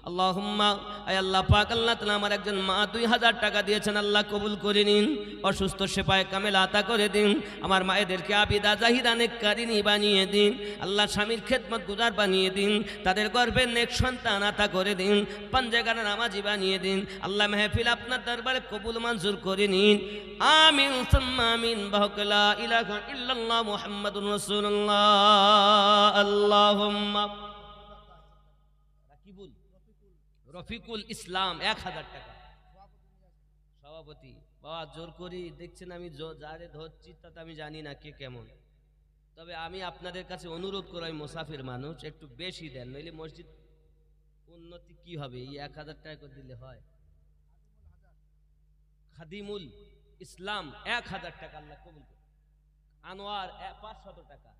আল্লাহুম্মা, আয় আল্লাহ পাক, আল্লাহ তাআলা আমার একজন মা 2000 টাকা দিয়েছেন, আল্লাহ কবুল করে নিন, অসুস্থ সেপায় কামেল আতা করে দিন। আমার মায়েদেরকে আবিদা জাহিদা নেককারিনী বানিয়ে দিন, আল্লাহ স্বামীর খেদমত গুজার বানিয়ে দিন, তাদের গর্ভে নেক সন্তান আতা করে দিন, পাঞ্জেগানা নামাজি বানিয়ে দিন। আল্লাহ মেহফিল আপনার দরবারে কবুল মঞ্জুর করে নিন, আমিন সুম্মা আমিন। বাহকলা ইলাহা ইল্লাল্লাহ মুহাম্মাদুর রাসূলুল্লাহ। আল্লাহুম্মা রফিকুল ইসলাম 1000 টাকা সভাপতি। বাবা জোর করি দেখছেন, আমি যারে ধরছি তাতে আমি জানি না কে কেমন, তবে আমি আপনাদের কাছে অনুরোধ করি, মুসাফির মানুষ একটু বেশি দেন, নইলে মসজিদ উন্নতি কি হবে? এই 1000 টাকা করে দিলে হয়? খাদিমুল ইসলাম 1000 টাকা আল্লাহ কবুল করেন। আনোয়ার 500 টাকা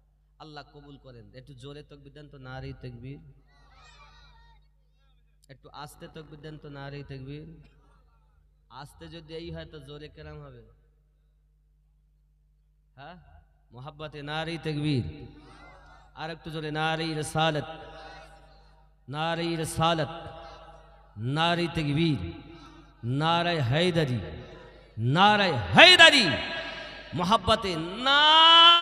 আল্লাহ কবুল করেন। একটু জোরে তাকবীর দেন তো, নারী তাকবীর। একটু আস্তে তাকবীর দেন তো, নারী তাকবীর। আস্তে যদি এই হয় তো জোরে কেরাম হবে? হ্যাঁ, মোহাব্বতে নারী তাকবীর। আর একটু জোরে, নারী রিসালাত, নারী রিসালাত, নারী তাকবীর, নারায়ে হায়দারি, নারায়ে হায়দারি। মোহাব্বতে নারী